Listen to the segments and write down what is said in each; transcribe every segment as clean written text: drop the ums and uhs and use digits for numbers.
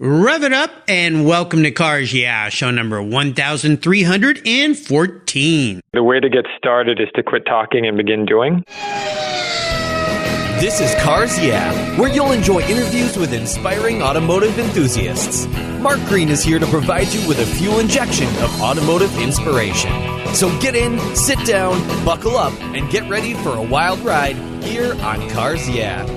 Rev it up and welcome to Cars Yeah, show number 1314. The way to get started is to quit talking and begin doing. This is Cars Yeah, where you'll enjoy interviews with inspiring automotive enthusiasts. Mark Green is here to provide you with a fuel injection of automotive inspiration. So get in, sit down, buckle up, and get ready for a wild ride here on Cars Yeah.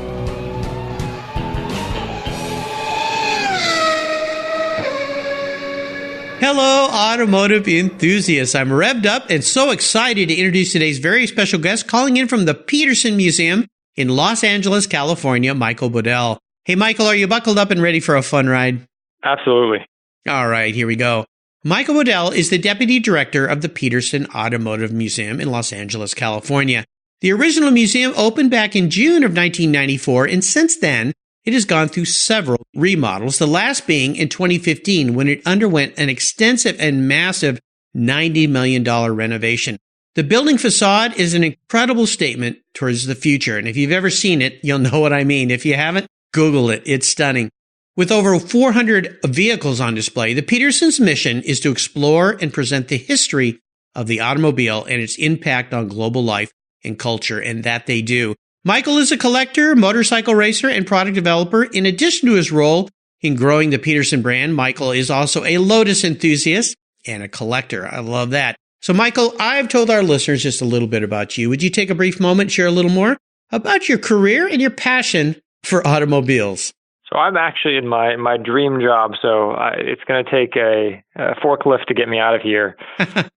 Hello, automotive enthusiasts. I'm revved up and so excited to introduce today's very special guest calling in from the Petersen Museum in Los Angeles, California, Michael Bodell. Hey, Michael, are you buckled up and ready for a fun ride? Absolutely. All right, here we go. Michael Bodell is the Deputy Director of the Petersen Automotive Museum in Los Angeles, California. The original museum opened back in June of 1994, and since then, it has gone through several remodels, the last being in 2015 when it underwent an extensive and massive $90 million renovation. The building facade is an incredible statement towards the future, and if you've ever seen it, you'll know what I mean. If you haven't, Google it. It's stunning. With over 400 vehicles on display, the Petersen's mission is to explore and present the history of the automobile and its impact on global life and culture, and that they do. Michael is a collector, motorcycle racer, and product developer. In addition to his role in growing the Petersen brand, Michael is also a Lotus enthusiast and a collector. I love that. So, Michael, I've told our listeners just a little bit about you. Would you take a brief moment, share a little more about your career and your passion for automobiles? So I'm actually in my dream job, so it's going to take a forklift to get me out of here.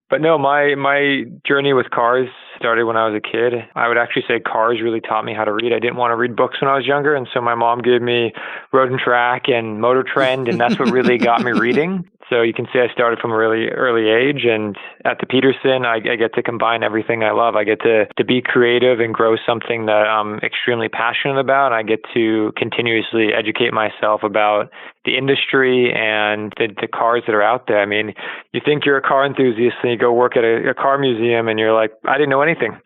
But no, my journey with cars started when I was a kid. I would actually say cars really taught me how to read. I didn't want to read books when I was younger, and so my mom gave me Road and Track and Motor Trend, and that's what really got me reading. So you can say I started from a really early age, and at the Petersen, I get to combine everything I love. I get to be creative and grow something that I'm extremely passionate about. I get to continuously educate myself about the industry and the cars that are out there. I mean, you think you're a car enthusiast and you go work at a car museum and you're like, I didn't know anything.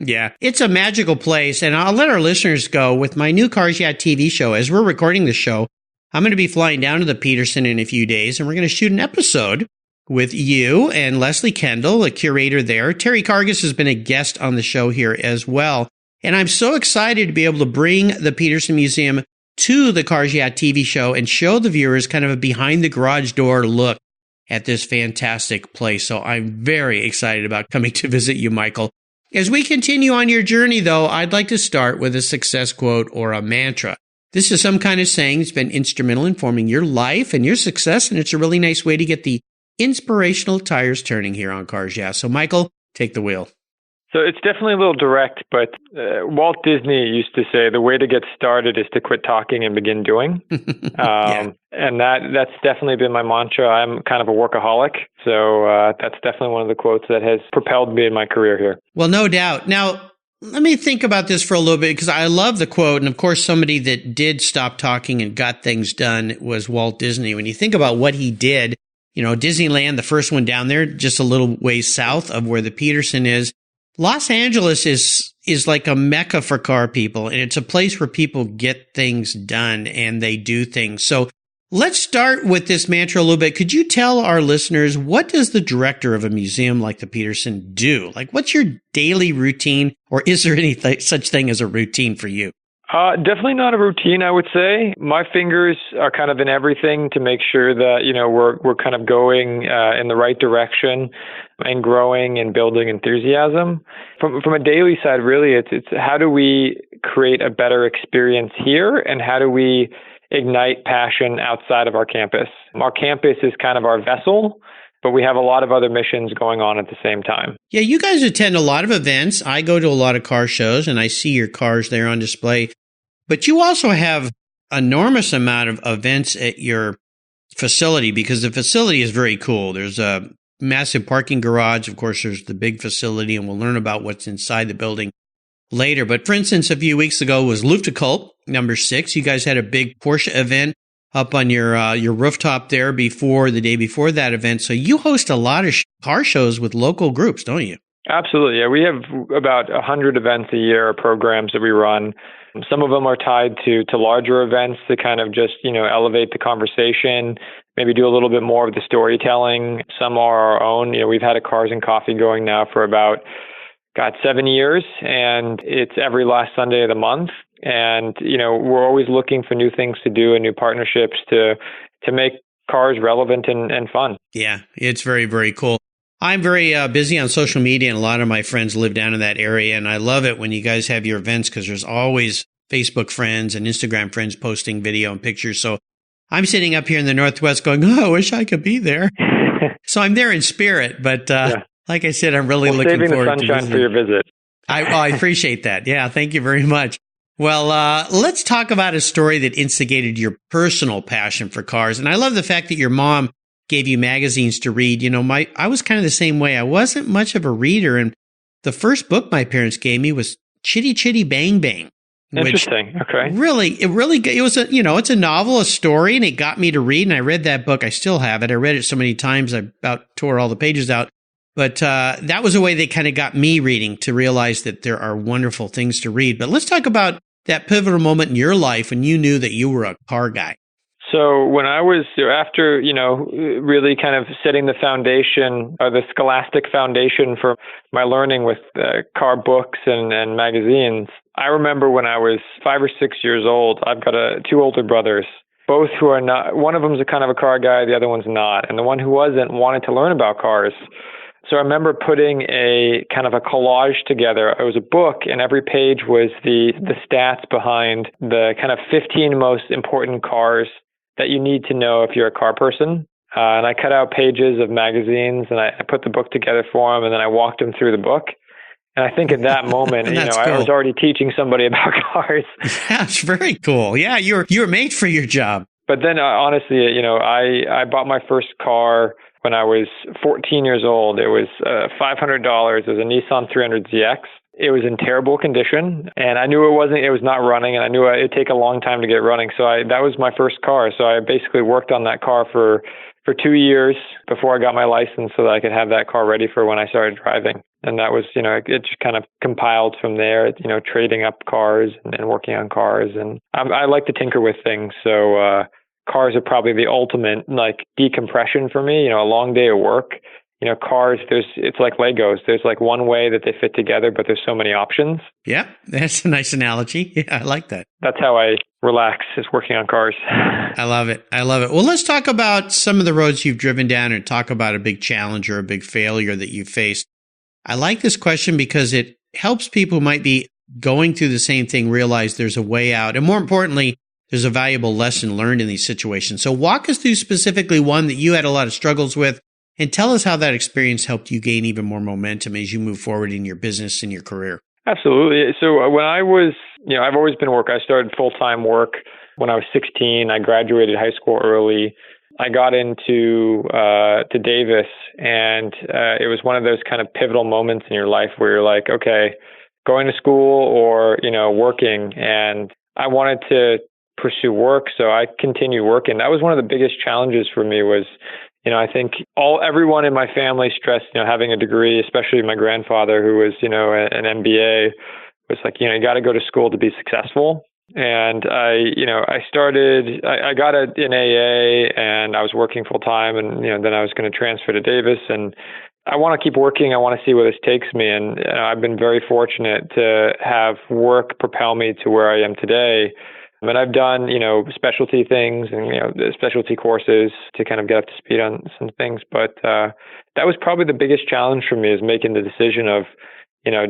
Yeah, it's a magical place. And I'll let our listeners go with my new Cars Yeah TV show. As we're recording the show, I'm going to be flying down to the Petersen in a few days, and we're going to shoot an episode with you and Leslie Kendall, a curator there. Terry Cargis has been a guest on the show here as well. And I'm so excited to be able to bring the Petersen Museum to the Cars Yeah TV show and show the viewers kind of a behind the garage door look at this fantastic place. So I'm very excited about coming to visit you, Michael. As we continue on your journey, though, I'd like to start with a success quote or a mantra. This is some kind of saying that's been instrumental in forming your life and your success, and it's a really nice way to get the inspirational tires turning here on Cars Yeah. So, Michael, take the wheel. So it's definitely a little direct, but Walt Disney used to say the way to get started is to quit talking and begin doing. Yeah. And that's definitely been my mantra. I'm kind of a workaholic, so that's definitely one of the quotes that has propelled me in my career here. Well, no doubt. Now, let me think about this for a little bit because I love the quote. And of course, somebody that did stop talking and got things done was Walt Disney. When you think about what he did, you know, Disneyland, the first one down there, just a little ways south of where the Petersen is. Los Angeles is like a mecca for car people, and it's a place where people get things done and they do things. So let's start with this mantra a little bit. Could you tell our listeners, what does the director of a museum like the Petersen do? Like, what's your daily routine, or is there any such thing as a routine for you? Definitely not a routine, I would say. My fingers are kind of in everything to make sure that, you know, we're kind of going in the right direction and growing and building enthusiasm. From a daily side, really, it's how do we create a better experience here, and how do we ignite passion outside of our campus? Our campus is kind of our vessel, but we have a lot of other missions going on at the same time. Yeah, you guys attend a lot of events. I go to a lot of car shows, and I see your cars there on display. But you also have enormous amount of events at your facility because the facility is very cool. There's a massive parking garage. Of course, there's the big facility, and we'll learn about what's inside the building later. But for instance, a few weeks ago was Luftgekühlt, number 6. You guys had a big Porsche event up on your rooftop there the day before that event. So you host a lot of car shows with local groups, don't you? Absolutely. Yeah, we have about 100 events a year, programs that we run. Some of them are tied to larger events to kind of just, elevate the conversation, maybe do a little bit more of the storytelling. Some are our own. We've had a Cars and Coffee going now for about, 7 years, and it's every last Sunday of the month. And, we're always looking for new things to do and new partnerships to make cars relevant and fun. Yeah, it's very, very cool. I'm very busy on social media, and a lot of my friends live down in that area, and I love it when you guys have your events because there's always Facebook friends and Instagram friends posting video and pictures. So I'm sitting up here in the Northwest going, I wish I could be there. So I'm there in spirit, but like I said, I'm really looking forward to saving the sunshine for your visit. I appreciate that. Yeah, thank you very much. Well, let's talk about a story that instigated your personal passion for cars. And I love the fact that your mom gave you magazines to read. I was kind of the same way. I wasn't much of a reader. And the first book my parents gave me was Chitty Chitty Bang Bang. Interesting. Okay. It was it's a novel, a story, and it got me to read. And I read that book. I still have it. I read it so many times, I about tore all the pages out. But that was a way that kind of got me reading to realize that there are wonderful things to read. But let's talk about that pivotal moment in your life when you knew that you were a car guy. So when I was, after, really kind of setting the foundation, or the scholastic foundation for my learning with car books and magazines, I remember when I was 5 or 6 years old, I've got two older brothers, both who are not, one of them's a kind of a car guy, the other one's not. And the one who wasn't wanted to learn about cars. So I remember putting a kind of a collage together. It was a book, and every page was the stats behind the kind of 15 most important cars that you need to know if you're a car person. And I cut out pages of magazines, and I put the book together for them, and then I walked them through the book. And I think at that moment, cool. I was already teaching somebody about cars. That's very cool. Yeah, you were made for your job. But then honestly, I bought my first car when I was 14 years old. It was $500. It was a Nissan 300ZX. It was in terrible condition, and I knew it was not running, and I knew it'd take a long time to get running. So that was my first car. So I basically worked on that car for 2 years before I got my license so that I could have that car ready for when I started driving. And that was, it just kind of compiled from there, trading up cars and working on cars. And I like to tinker with things. So, cars are probably the ultimate decompression for me. A long day of work. Cars, it's like Legos. There's one way that they fit together, but there's so many options. Yeah, that's a nice analogy. Yeah, I like that. That's how I relax, is working on cars. I love it. Well, let's talk about some of the roads you've driven down and talk about a big challenge or a big failure that you faced. I like this question because it helps people who might be going through the same thing realize there's a way out. And more importantly, there's a valuable lesson learned in these situations. So walk us through specifically one that you had a lot of struggles with, and tell us how that experience helped you gain even more momentum as you move forward in your business and your career. Absolutely. So when I was, I've always been I started full-time work when I was 16. I graduated high school early. I got into to Davis, and it was one of those kind of pivotal moments in your life where you're like, okay, going to school or, working. And I wanted to pursue work, so I continued working. That was one of the biggest challenges for me was, I think everyone in my family stressed, having a degree, especially my grandfather who was, an MBA, was like, you got to go to school to be successful. And I got an AA, and I was working full time, and, then I was going to transfer to Davis, and I want to keep working. I want to see where this takes me. And I've been very fortunate to have work propel me to where I am today. And I've done, specialty things and, specialty courses to kind of get up to speed on some things. But that was probably the biggest challenge for me, is making the decision of,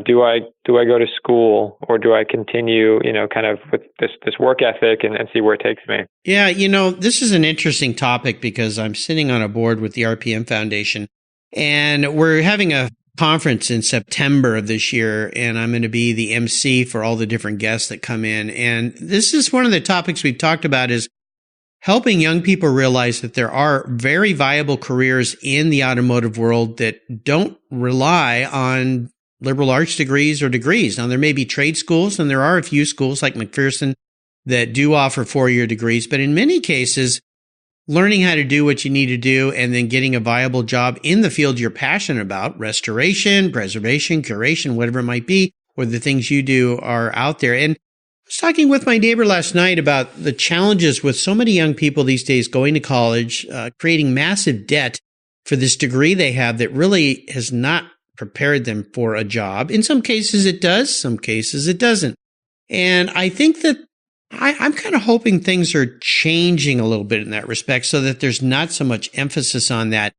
do I go to school, or do I continue, kind of with this work ethic and see where it takes me? Yeah, this is an interesting topic because I'm sitting on a board with the RPM Foundation, and we're having a conference in September of this year, and I'm going to be the MC for all the different guests that come in. And this is one of the topics we've talked about, is helping young people realize that there are very viable careers in the automotive world that don't rely on liberal arts degrees or degrees. Now, there may be trade schools, and there are a few schools like McPherson that do offer 4-year degrees, but in many cases, learning how to do what you need to do and then getting a viable job in the field you're passionate about, restoration, preservation, curation, whatever it might be, or the things you do are out there. And was talking with my neighbor last night about the challenges with so many young people these days going to college, creating massive debt for this degree they have that really has not prepared them for a job. In some cases it does, some cases it doesn't. And I think that I'm kind of hoping things are changing a little bit in that respect so that there's not so much emphasis on that.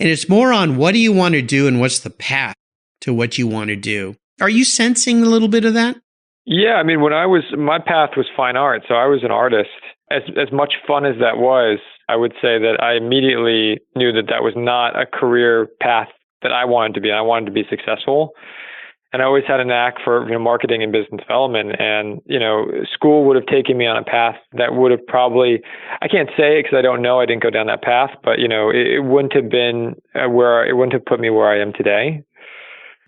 And it's more on what do you want to do and what's the path to what you want to do. Are you sensing a little bit of that? Yeah, I mean, my path was fine art, so I was an artist. As much fun as that was, I would say that I immediately knew that that was not a career path that I wanted to be. I wanted to be successful. And I always had a knack for marketing and business development. And, school would have taken me on a path that would have probably, I can't say it because I don't know, I didn't go down that path, but, it wouldn't have been it wouldn't have put me where I am today.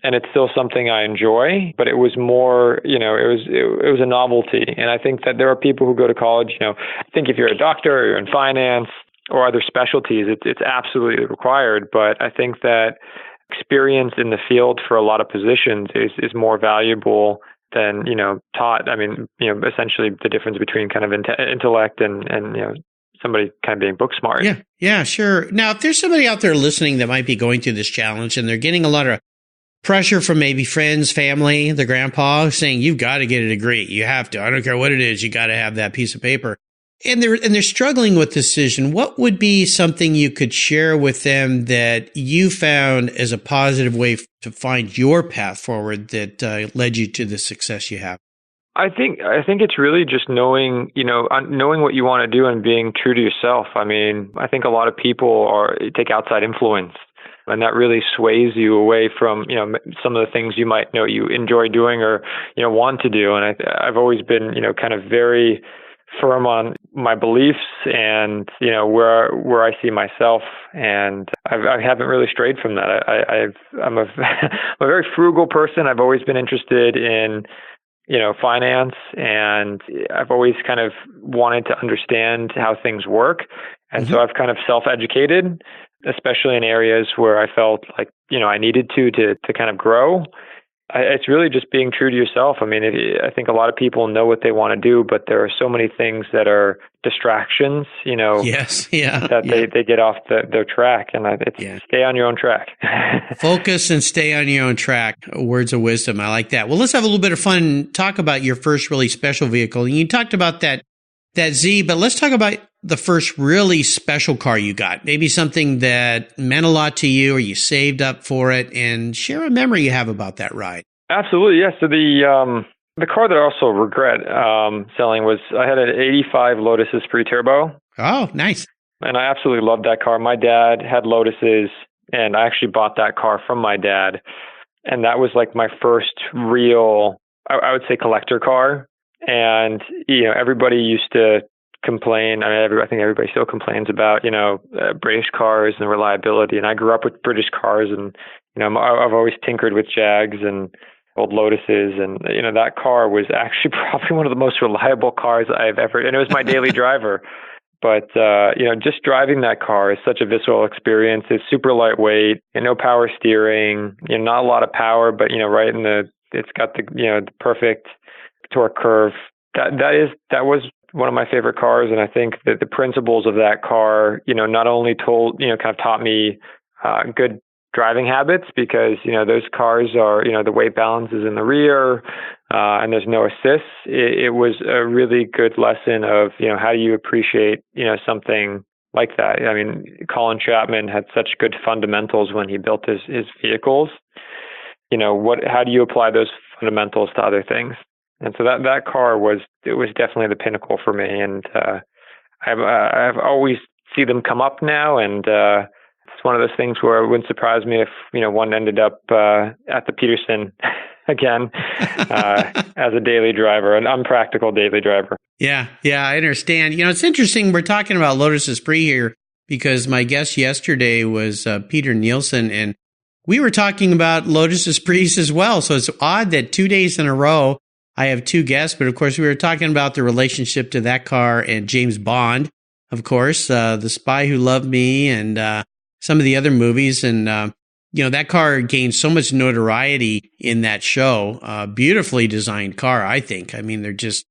And it's still something I enjoy, but it was more, it was a novelty. And I think that there are people who go to college, I think if you're a doctor or you're in finance or other specialties, it's absolutely required. But I think that experience in the field for a lot of positions is more valuable than, taught. I mean, essentially the difference between kind of intellect and somebody kind of being book smart. Yeah, sure. Now, if there's somebody out there listening that might be going through this challenge and they're getting a lot of pressure from maybe friends, family, the grandpa saying, you've got to get a degree. You have to. I don't care what it is. You got to have that piece of paper. And they're struggling with decision. What would be something you could share with them that you found as a positive way to find your path forward that led you to the success you have? I think it's really just knowing what you want to do and being true to yourself. I mean, I think a lot of people take outside influence, and that really sways you away from, some of the things you might know you enjoy doing or, want to do. And I've always been, kind of very firm on my beliefs and, where I see myself. And I haven't really strayed from that. I'm a very frugal person. I've always been interested in, finance, and I've always kind of wanted to understand how things work. And so I've kind of self-educated, especially in areas where I felt like, I needed to kind of grow. It's really just being true to yourself. I mean, I think a lot of people know what they want to do, but there are so many things that are distractions, that they get off their track. And stay on your own track. Focus and stay on your own track. Words of wisdom. I like that. Well, let's have a little bit of fun and talk about your first really special vehicle. You talked about that Z, but let's talk about the first really special car you got. Maybe something that meant a lot to you or you saved up for it, and share a memory you have about that ride. Absolutely. Yeah. So the car that I also regret selling was, I had an 85 Lotus Esprit Turbo. Oh, nice. And I absolutely loved that car. My dad had Lotuses, and I actually bought that car from my dad. And that was like my first real, I would say, collector car. And, everybody used to complain. I mean, I think everybody still complains about, British cars and reliability. And I grew up with British cars, and, I've always tinkered with Jags and old Lotuses. And, that car was actually probably one of the most reliable cars I've ever, and it was my daily driver. But, just driving that car is such a visceral experience. It's super lightweight and no power steering, not a lot of power, but, right in it's got the perfect torque curve. That was one of my favorite cars. And I think that the principles of that car, not only kind of taught me good driving habits, because, those cars are, the weight balance is in the rear and there's no assists. It was a really good lesson of, how do you appreciate, something like that. I mean, Colin Chapman had such good fundamentals when he built his vehicles. How do you apply those fundamentals to other things? And so that car was definitely the pinnacle for me. And I've always see them come up now, and it's one of those things where it wouldn't surprise me if one ended up at the Petersen again as a daily driver, an unpractical daily driver. Yeah, I understand. It's interesting. We're talking about Lotus Esprit here because my guest yesterday was Peter Nielsen, and we were talking about Lotus Esprits as well. So it's odd that 2 days in a row I have two guests, but of course we were talking about the relationship to that car and James Bond, of course, The Spy Who Loved Me, and some of the other movies. And, that car gained so much notoriety in that show. Beautifully designed car, I think. I mean, they're just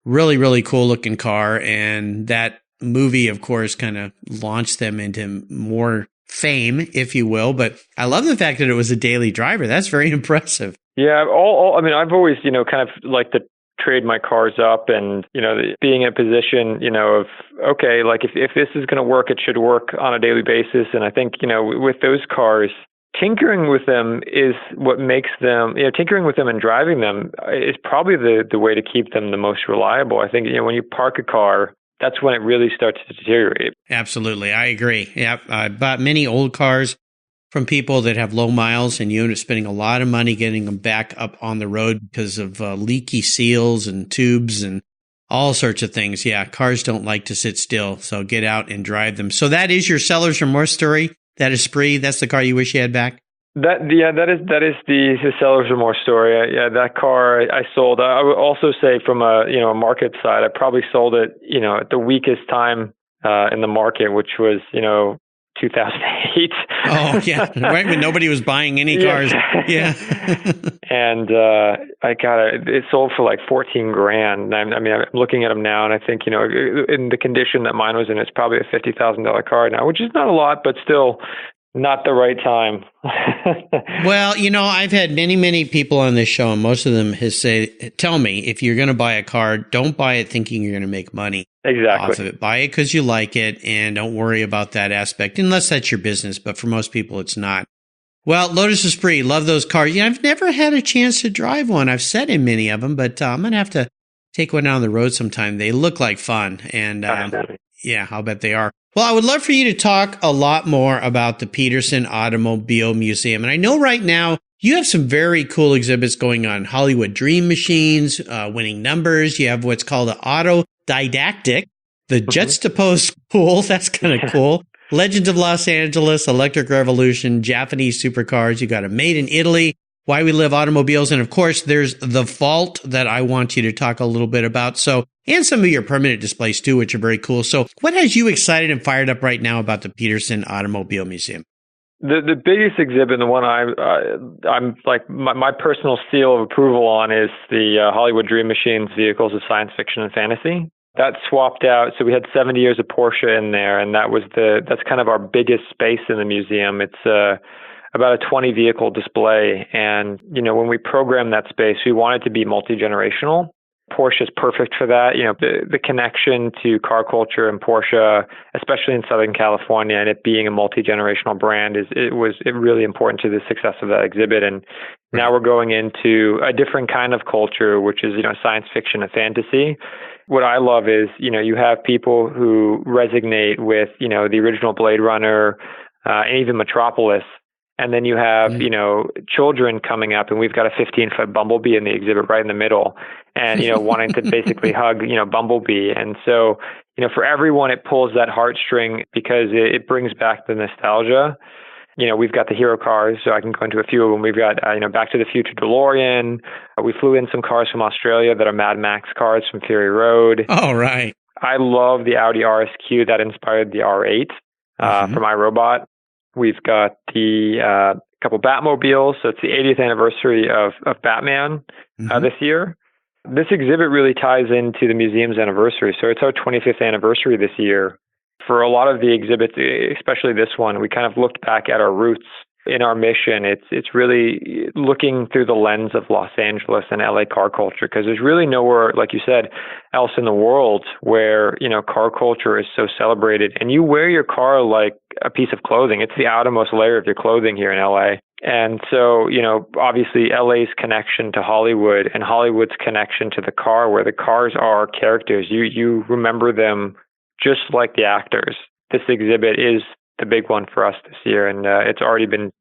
Really, really cool looking car. And that movie, of course, kind of launched them into more fame, if you will. But I love the fact that it was a daily driver. That's very impressive. Yeah, I mean, I've always, kind of liked to trade my cars up and, being in a position, of, okay, like if this is going to work, it should work on a daily basis. And I think, with those cars, tinkering with them is what makes them, tinkering with them and driving them is probably the way to keep them the most reliable. I think, when you park a car, that's when it really starts to deteriorate. Absolutely. I agree. Yeah. I bought many old cars from people that have low miles, and you end up spending a lot of money getting them back up on the road because of leaky seals and tubes and all sorts of things. Yeah. Cars don't like to sit still. So get out and drive them. So that is your seller's remorse story. That Esprit, that's the car you wish you had back? That is the seller's remorse story. Yeah, that car I sold. I would also say from a market side, I probably sold it at the weakest time in the market, which was 2008. Oh yeah, right when nobody was buying any cars. Yeah, and I got it sold for like $14,000. I mean, I'm looking at them now, and I think in the condition that mine was in, it's probably a $50,000 car now, which is not a lot, but still not the right time. Well, I've had many people on this show, and most of them tell me, if you're going to buy a car, don't buy it thinking you're going to make money. Exactly. Off of it. Buy it because you like it, and don't worry about that aspect, unless that's your business. But for most people, it's not. Well, Lotus Esprit, love those cars. I've never had a chance to drive one. I've sat in many of them, but I'm going to have to take one down the road sometime. They look like fun, and yeah, I'll bet they are. Well, I would love for you to talk a lot more about the Petersen Automobile Museum. And I know right now you have some very cool exhibits going on. Hollywood Dream Machines, winning numbers. You have what's called an autodidactic, the Juxtaposed School. That's kind of cool. Legends of Los Angeles, Electric Revolution, Japanese supercars. You got a Made in Italy, Why We Live Automobiles. And of course, there's the vault that I want you to talk a little bit about. So, and some of your permanent displays too, which are very cool. So what has you excited and fired up right now about the Petersen Automobile Museum? The biggest exhibit, and the one I'm like my personal seal of approval on, is the Hollywood Dream Machines vehicles of science fiction and fantasy. That swapped out, so we had 70 years of Porsche in there, and that's kind of our biggest space in the museum. It's about a 20 vehicle display, and when we programmed that space, we wanted to be multi-generational. Porsche is perfect for that. The connection to car culture and Porsche, especially in Southern California, and it being a multi-generational brand, it was really important to the success of that exhibit. And now we're going into a different kind of culture, which is science fiction and fantasy. What I love is you have people who resonate with the original Blade Runner and even Metropolis. And then you have, children coming up, and we've got a 15-foot Bumblebee in the exhibit right in the middle, and, wanting to basically hug, Bumblebee. And so, for everyone, it pulls that heartstring because it brings back the nostalgia. We've got the hero cars, so I can go into a few of them. We've got, Back to the Future DeLorean. We flew in some cars from Australia that are Mad Max cars from Fury Road. Oh, right. I love the Audi RSQ that inspired the R8 for my robot. We've got the couple Batmobiles, so it's the 80th anniversary of Batman this year. This exhibit really ties into the museum's anniversary, so it's our 25th anniversary this year. For a lot of the exhibits, especially this one, we kind of looked back at our roots in our mission. It's really looking through the lens of Los Angeles and LA car culture, because there's really nowhere, like you said, else in the world where, car culture is so celebrated. And you wear your car like a piece of clothing. It's the outermost layer of your clothing here in LA. And so, obviously LA's connection to Hollywood and Hollywood's connection to the car, where the cars are characters. You remember them just like the actors. This exhibit is the big one for us this year, and it's already been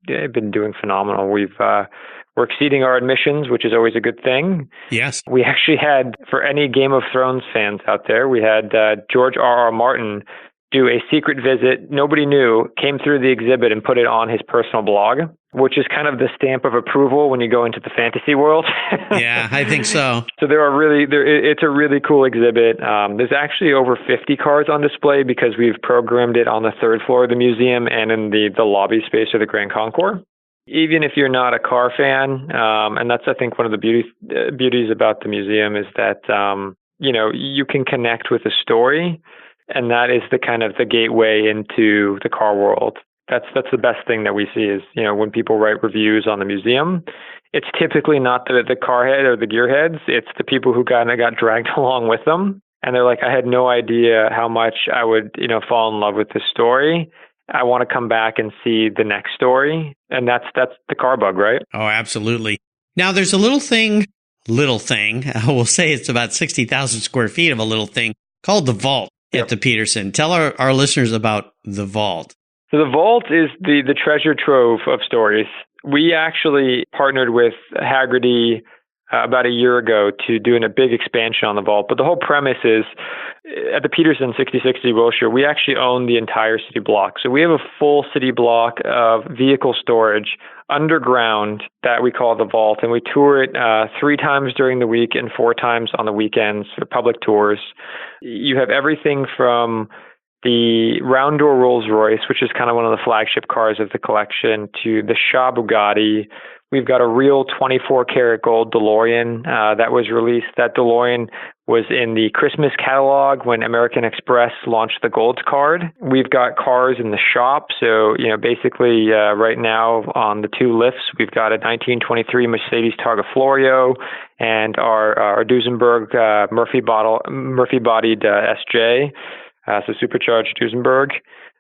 doing phenomenal. We're exceeding our admissions, which is always a good thing. Yes. We actually had, for any Game of Thrones fans out there, we had George R.R. Martin do a secret visit. Nobody knew, came through the exhibit and put it on his personal blog, which is kind of the stamp of approval when you go into the fantasy world. Yeah, I think so. So it's a really cool exhibit. There's actually over 50 cars on display because we've programmed it on the third floor of the museum and in the lobby space of the Grand Concours. Even if you're not a car fan, and that's, I think, one of the beauties about the museum is that you can connect with a story, and that is the kind of the gateway into the car world. That's the best thing that we see is, when people write reviews on the museum, it's typically not the car head or the gearheads. It's the people who got dragged along with them. And they're like, I had no idea how much I would, fall in love with this story. I want to come back and see the next story. And that's the car bug, right? Oh, absolutely. Now there's a little thing, we'll say it's about 60,000 square feet of a little thing called the Vault at the Petersen. Tell our listeners about the Vault. So the Vault is the treasure trove of stories. We actually partnered with Haggerty about a year ago to doing a big expansion on the Vault. But the whole premise is, at the Petersen 6060 Wilshire, we actually own the entire city block. So we have a full city block of vehicle storage underground that we call the Vault. And we tour it 3 times during the week and 4 times on the weekends for public tours. You have everything from the round door Rolls Royce, which is kind of one of the flagship cars of the collection, to the Shaw Bugatti. We've got a real 24-karat gold DeLorean that was released. That DeLorean was in the Christmas catalog when American Express launched the Gold Card. We've got cars in the shop. So, basically right now on the 2 lifts, we've got a 1923 Mercedes Targa Florio and our Duesenberg Murphy-bodied SJ. So supercharged Duesenberg.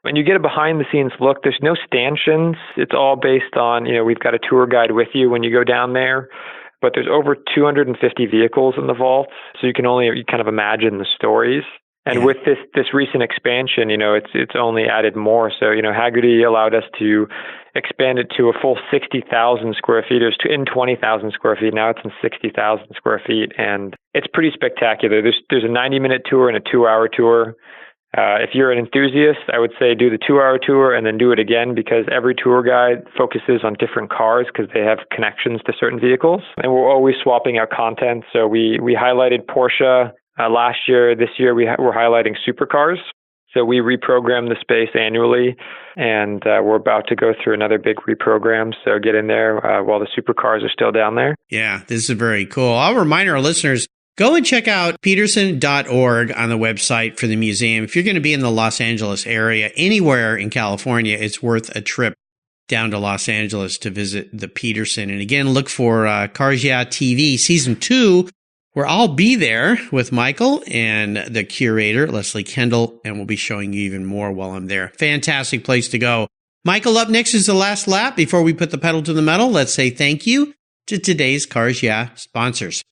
When you get a behind-the-scenes look, there's no stanchions. It's all based on, we've got a tour guide with you when you go down there. But there's over 250 vehicles in the Vault, so you kind of imagine the stories. And with this recent expansion, it's only added more. So, Haggerty allowed us to expand it to a full 60,000 square feet. It was in 20,000 square feet. Now it's in 60,000 square feet. And it's pretty spectacular. There's a 90-minute tour and a 2-hour tour. If you're an enthusiast, I would say do the 2-hour tour and then do it again, because every tour guide focuses on different cars because they have connections to certain vehicles. And we're always swapping out content. So we highlighted Porsche last year. This year we're highlighting supercars. So we reprogram the space annually, and we're about to go through another big reprogram. So get in there while the supercars are still down there. Yeah, this is very cool. I'll remind our listeners, go and check out petersen.org on the website for the museum. If you're going to be in the Los Angeles area, anywhere in California, it's worth a trip down to Los Angeles to visit the Petersen. And again, look for Cars Yeah TV Season 2, where I'll be there with Michael and the curator, Leslie Kendall, and we'll be showing you even more while I'm there. Fantastic place to go. Michael, up next is the last lap. Before we put the pedal to the metal, let's say thank you to today's Cars Yeah sponsors.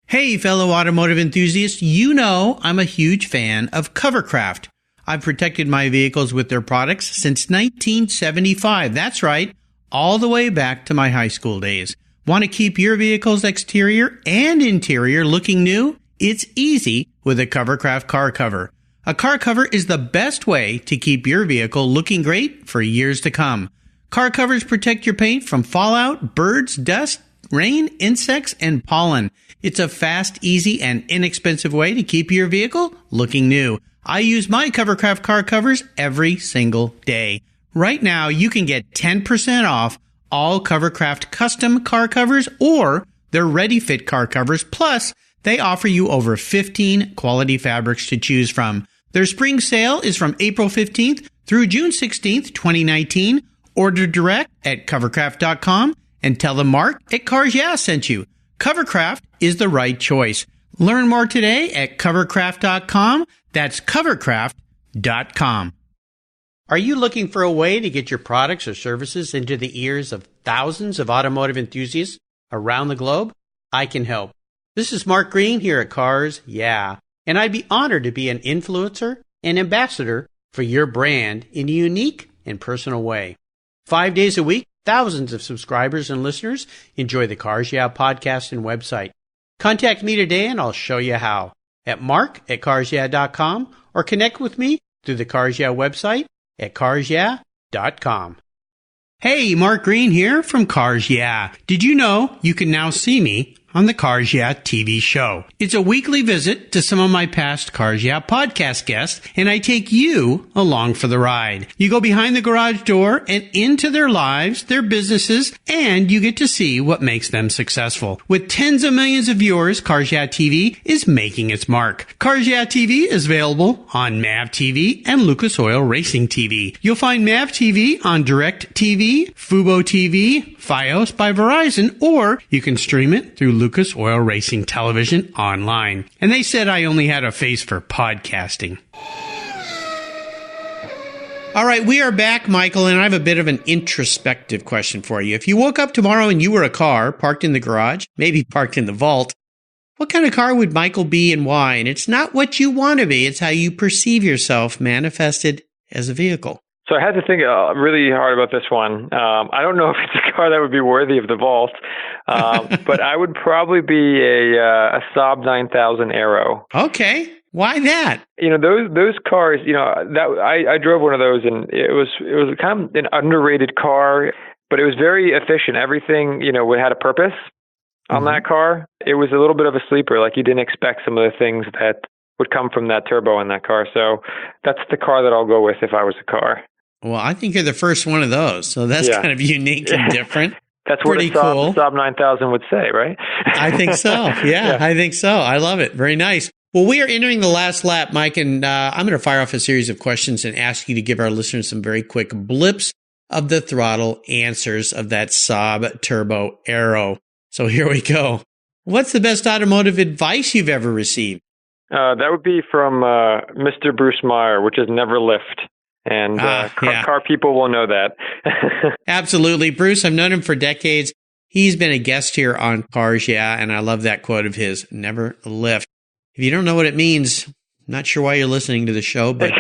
Hey, fellow automotive enthusiasts, I'm a huge fan of Covercraft. I've protected my vehicles with their products since 1975. That's right, all the way back to my high school days. Want to keep your vehicle's exterior and interior looking new? It's easy with a Covercraft car cover. A car cover is the best way to keep your vehicle looking great for years to come. Car covers protect your paint from fallout, birds, dust, rain, insects, and pollen. It's a fast, easy, and inexpensive way to keep your vehicle looking new. I use my Covercraft car covers every single day. Right now, you can get 10% off all Covercraft custom car covers or their ready-fit car covers. Plus, they offer you over 15 quality fabrics to choose from. Their spring sale is from April 15th through June 16th, 2019. Order direct at covercraft.com and tell them Mark at Cars Yeah sent you. Covercraft is the right choice. Learn more today at covercraft.com. That's covercraft.com. Are you looking for a way to get your products or services into the ears of thousands of automotive enthusiasts around the globe? I can help. This is Mark Green here at Cars Yeah, and I'd be honored to be an influencer and ambassador for your brand in a unique and personal way. 5 days a week, thousands of subscribers and listeners enjoy the Cars Yeah podcast and website. Contact me today and I'll show you how at mark@carsyeah.com or connect with me through the Cars Yeah website at carsyeah.com. Hey, Mark Green here from Cars Yeah. Did you know you can now see me on the Cars Yeah TV show. It's a weekly visit to some of my past Cars Yeah podcast guests, and I take you along for the ride. You go behind the garage door and into their lives, their businesses, and you get to see what makes them successful. With tens of millions of viewers, Cars Yeah TV is making its mark. Cars Yeah TV is available on MAV TV and Lucas Oil Racing TV. You'll find MAV TV on Direct TV, Fubo TV, Fios by Verizon, or you can stream it through Lucas Oil Racing Television online. And they said I only had a face for podcasting. All right, we are back, Michael, and I have a bit of an introspective question for you. If you woke up tomorrow and you were a car parked in the garage, maybe parked in the vault, what kind of car would Michael be and why? And it's not what you want to be, it's how you perceive yourself manifested as a vehicle. So I had to think really hard about this one. I don't know if it's a car that would be worthy of the vault, but I would probably be a Saab 9000 Aero. Okay. Why that? You know, those cars, you know, that I drove one of those, and it was kind of an underrated car, but it was very efficient. Everything, you know, had a purpose on that car. It was a little bit of a sleeper. Like, you didn't expect some of the things that would come from that turbo in that car. So that's the car that I'll go with if I was a car. Well, I think you're the first one of those, so that's kind of unique and different. That's pretty what cool. a Saab 9000 would say, right? I think so. Yeah, I think so. I love it. Very nice. Well, we are entering the last lap, Mike, and I'm going to fire off a series of questions and ask you to give our listeners some very quick blips of the throttle answers of that Saab Turbo Aero. So here we go. What's the best automotive advice you've ever received? That would be from Mr. Bruce Meyer, which is never lift. And car people will know that. Absolutely. Bruce, I've known him for decades. He's been a guest here on Cars Yeah, and I love that quote of his, never lift. If you don't know what it means, I'm not sure why you're listening to the show, but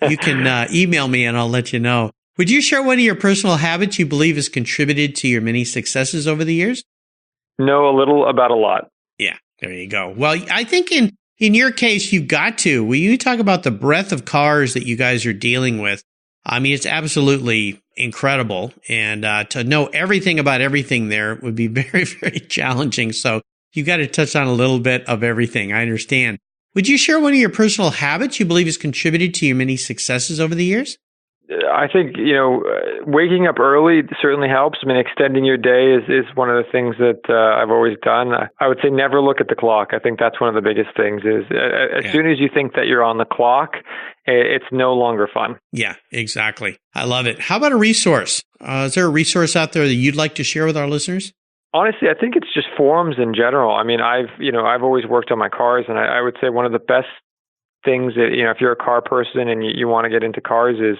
you can email me and I'll let you know. Would you share one of your personal habits you believe has contributed to your many successes over the years? Know a little about a lot. Yeah, there you go. Well, I think in your case, you've got to. When you talk about the breadth of cars that you guys are dealing with, I mean, it's absolutely incredible. And to know everything about everything there would be very, very challenging. So you've got to touch on a little bit of everything. I understand. Would you share one of your personal habits you believe has contributed to your many successes over the years? I think, you know, waking up early certainly helps. I mean, extending your day is one of the things that I've always done. I would say never look at the clock. I think that's one of the biggest things is as soon as you think that you're on the clock, it's no longer fun. Yeah, exactly. I love it. How about a resource? Is there a resource out there that you'd like to share with our listeners? Honestly, I think it's just forums in general. I mean, I've always worked on my cars, and I would say one of the best things that, you know, if you're a car person and you want to get into cars is,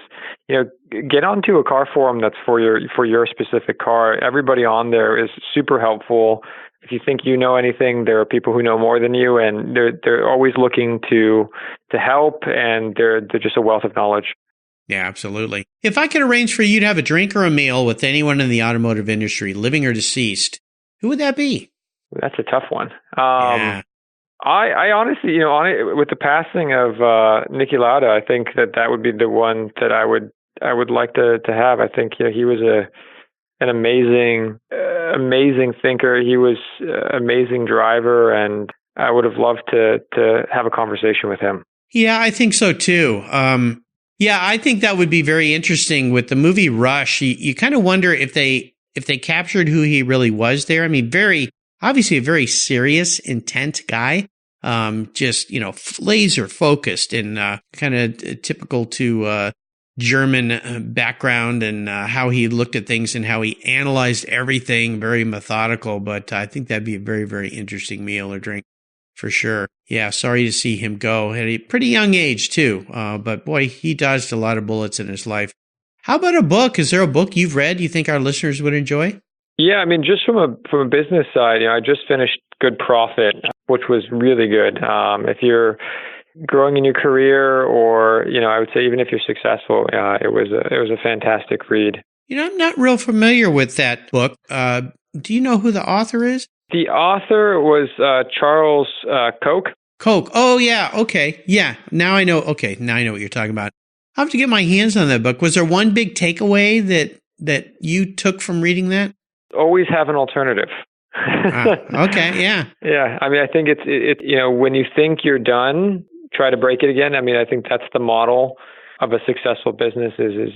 you know, get onto a car forum that's for your specific car. Everybody on there is super helpful. If you think you know anything, there are people who know more than you, and they're always looking to help, and they're just a wealth of knowledge. Yeah, absolutely. If I could arrange for you to have a drink or a meal with anyone in the automotive industry, living or deceased, who would that be? That's a tough one. Yeah. I honestly, you know, with the passing of Niki Lauda, I think that would be the one that I would like to have. I think, you know, he was an amazing thinker. He was an amazing driver, and I would have loved to have a conversation with him. Yeah, I think so too. Yeah, I think that would be very interesting. With the movie Rush, you kind of wonder if they captured who he really was there. I mean, obviously a very serious, intent guy, just, you know, laser focused and kind of typical to German background and how he looked at things and how he analyzed everything, very methodical. But I think that'd be a very, very interesting meal or drink for sure. Yeah, sorry to see him go at a pretty young age too. But boy, he dodged a lot of bullets in his life. How about a book? Is there a book you've read you think our listeners would enjoy? Yeah, I mean, just from a business side, you know, I just finished Good Profit, which was really good. If you're growing in your career, or, you know, I would say even if you're successful, it was a fantastic read. You know, I'm not real familiar with that book. Do you know who the author is? The author was Charles Koch. Koch. Oh yeah. Okay. Yeah. Now I know. Okay. Now I know what you're talking about. I'll have to get my hands on that book. Was there one big takeaway that you took from reading that? Always have an alternative. Okay, yeah. Yeah, I mean, I think it's when you think you're done, try to break it again. I mean, I think that's the model of a successful business is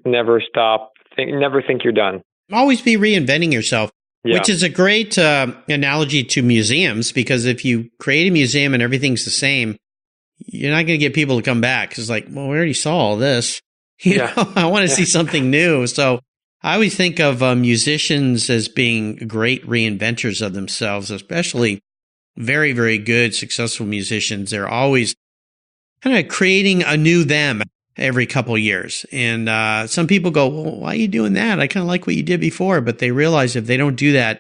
never stop, never think you're done. Always be reinventing yourself, Yeah. which is a great analogy to museums, because if you create a museum and everything's the same, you're not going to get people to come back. It's like, well, we already saw all this. I want to see something new. So I always think of musicians as being great reinventors of themselves, especially very, very good, successful musicians. They're always kind of creating a new them every couple of years. And some people go, well, why are you doing that? I kind of like what you did before. But they realize if they don't do that,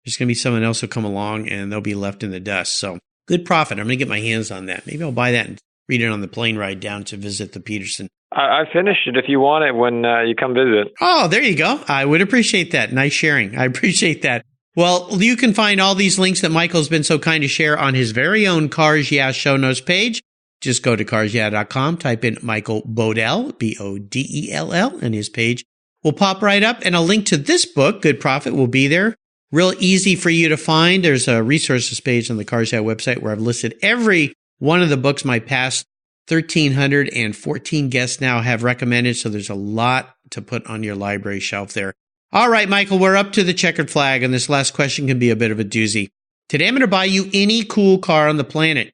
there's going to be someone else who'll come along and they'll be left in the dust. So good profit. I'm going to get my hands on that. Maybe I'll buy that and read it on the plane ride down to visit the Petersen. I finished it if you want it when you come visit. Oh, there you go. I would appreciate that. Nice sharing. I appreciate that. Well, you can find all these links that Michael's been so kind to share on his very own Cars Yeah show notes page. Just go to carsyeah.com, type in Michael Bodell, Bodell, and his page will pop right up. And a link to this book, Good Profit, will be there. Real easy for you to find. There's a resources page on the Cars Yeah website where I've listed every one of the books my past 1,314 guests now have recommended. So there's a lot to put on your library shelf there. All right, Michael, we're up to the checkered flag, and this last question can be a bit of a doozy. Today, I'm going to buy you any cool car on the planet.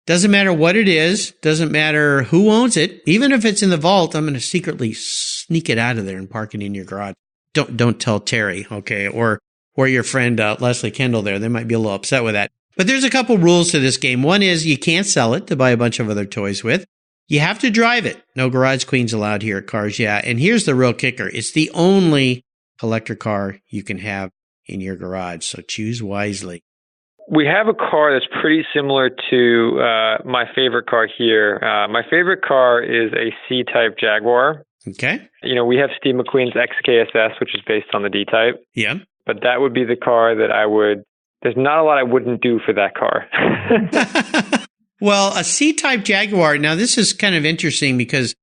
Doesn't matter what it is. Doesn't matter who owns it. Even if it's in the vault, I'm going to secretly sneak it out of there and park it in your garage. Don't tell Terry, okay, or your friend Leslie Kendall there. They might be a little upset with that. But there's a couple rules to this game. One is you can't sell it to buy a bunch of other toys with. You have to drive it. No garage queens allowed here at Cars Yeah. And here's the real kicker. It's the only collector car you can have in your garage. So choose wisely. We have a car that's pretty similar to my favorite car here. My favorite car is a C-Type Jaguar. Okay. We have Steve McQueen's XKSS, which is based on the D-Type. Yeah. But that would be the car that there's not a lot I wouldn't do for that car. Well, a C-Type Jaguar, now this is kind of interesting because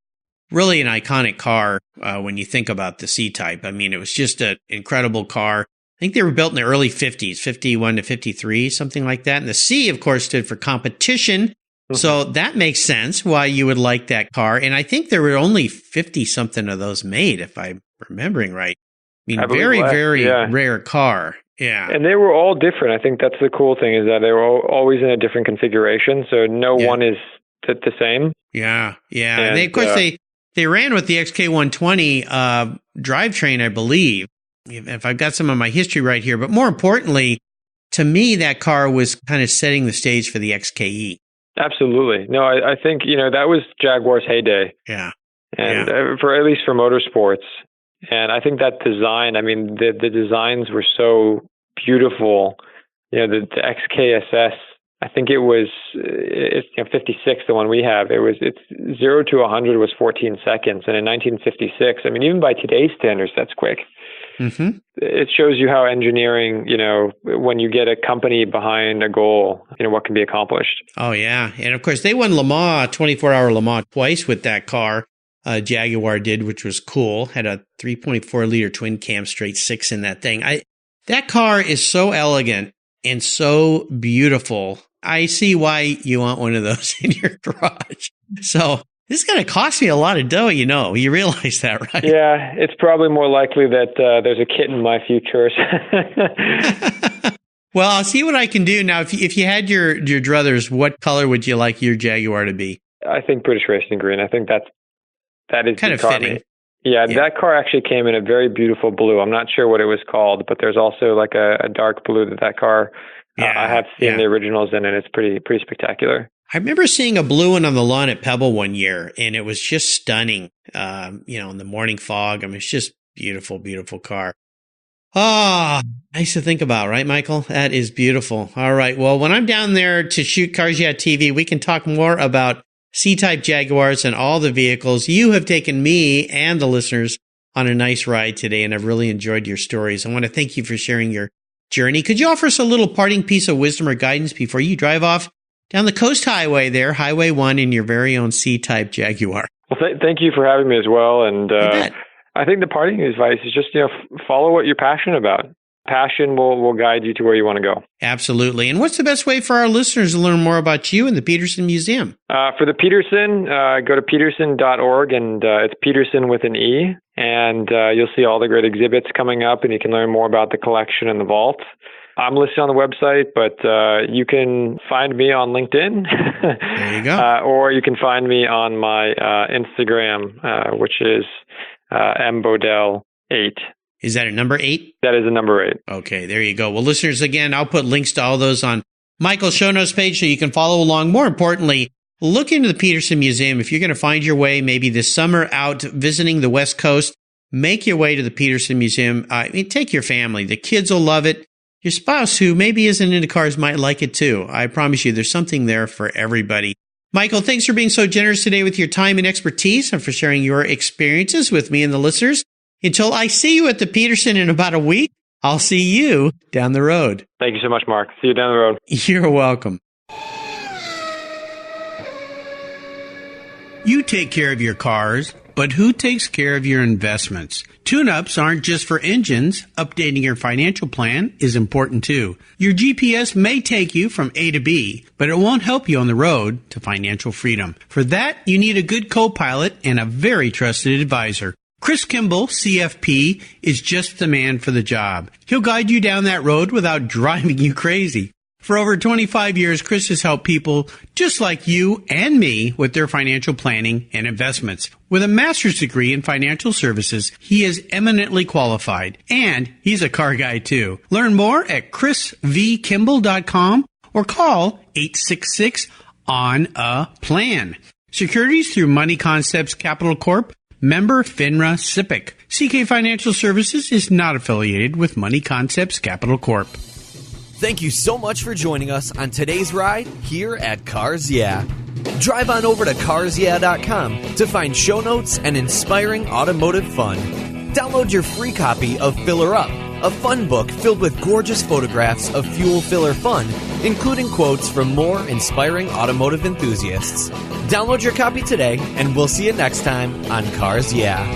really an iconic car when you think about the C-Type. I mean, it was just an incredible car. I think they were built in the early 50s, 51 to 53, something like that. And the C, of course, stood for competition. Mm-hmm. So that makes sense why you would like that car. And I think there were only 50-something of those made, if I'm remembering right. I mean, very rare car. Yeah. And they were all different. I think that's the cool thing is that they were always in a different configuration. So no one is the same. Yeah. Yeah. And they, of course, they ran with the XK120 drivetrain, I believe, if I've got some of my history right here. But more importantly, to me, that car was kind of setting the stage for the XKE. Absolutely. No, I think, that was Jaguar's heyday. Yeah. And for at least for motorsports. And I think that design, I memean, the designs were so beautiful. The XKSS, I think it's 56, the one we have. It's 0 to 100 was 14 seconds. And in 1956, I mean, even by today's standards, that's quick. Mm-hmm. It shows you how engineering, when you get a company behind a goal, what can be accomplished. Oh, yeah. And of course, they won Le Mans, 24-hour Le Mans twice with that car. Jaguar did, which was cool. Had a 3.4-liter twin cam straight six in that thing. That car is so elegant and so beautiful. I see why you want one of those in your garage. So this is going to cost me a lot of dough, You realize that, right? Yeah, it's probably more likely that there's a kit in my future. Well, I'll see what I can do. Now, if you had your druthers, what color would you like your Jaguar to be? I think British Racing Green. I think that is kind of fitting. Yeah, that car actually came in a very beautiful blue. I'm not sure what it was called, but there's also like a dark blue that car. I have seen the originals in, and it's pretty spectacular. I remember seeing a blue one on the lawn at Pebble one year, and it was just stunning. In the morning fog. I mean, it's just beautiful, beautiful car. Ah, nice to think about, right, Michael? That is beautiful. All right. Well, when I'm down there to shoot Cars Yeah TV, we can talk more about C-Type Jaguars and all the vehicles. You have taken me and the listeners on a nice ride today, and I've really enjoyed your stories. I want to thank you for sharing your journey. Could you offer us a little parting piece of wisdom or guidance before you drive off down the Coast Highway there, Highway 1, in your very own C-Type Jaguar? Well, thank you for having me as well. And I think the parting advice is just, follow what you're passionate about. passion will guide you to where you want to go. Absolutely. And what's the best way for our listeners to learn more about you and the Petersen Museum? For the Petersen, go to petersen.org, and it's Petersen with an E. And you'll see all the great exhibits coming up, and you can learn more about the collection and the vault. I'm listed on the website, but you can find me on LinkedIn. There you go. Or you can find me on my Instagram, which is mbodell8. Is that a number 8? That is a number 8. Okay, there you go. Well, listeners, again, I'll put links to all those on Michael's show notes page so you can follow along. More importantly, look into the Petersen Museum. If you're going to find your way maybe this summer out visiting the West Coast, make your way to the Petersen Museum. Take your family. The kids will love it. Your spouse, who maybe isn't into cars, might like it too. I promise you, there's something there for everybody. Michael, thanks for being so generous today with your time and expertise and for sharing your experiences with me and the listeners. Until I see you at the Petersen in about a week, I'll see you down the road. Thank you so much, Mark. See you down the road. You're welcome. You take care of your cars, but who takes care of your investments? Tune-ups aren't just for engines. Updating your financial plan is important too. Your GPS may take you from A to B, but it won't help you on the road to financial freedom. For that, you need a good co-pilot and a very trusted advisor. Chris Kimball, CFP, is just the man for the job. He'll guide you down that road without driving you crazy. For over 25 years, Chris has helped people just like you and me with their financial planning and investments. With a master's degree in financial services, he is eminently qualified, and he's a car guy too. Learn more at chrisvkimball.com or call 866-ON-A-PLAN. Securities through Money Concepts Capital Corp., member FINRA SIPC. CK Financial Services is not affiliated with Money Concepts Capital Corp. Thank you so much for joining us on today's ride here at Cars Yeah. Drive on over to carsyeah.com to find show notes and inspiring automotive fun. Download your free copy of Filler Up, a fun book filled with gorgeous photographs of fuel filler fun, including quotes from more inspiring automotive enthusiasts. Download your copy today, and we'll see you next time on Cars Yeah.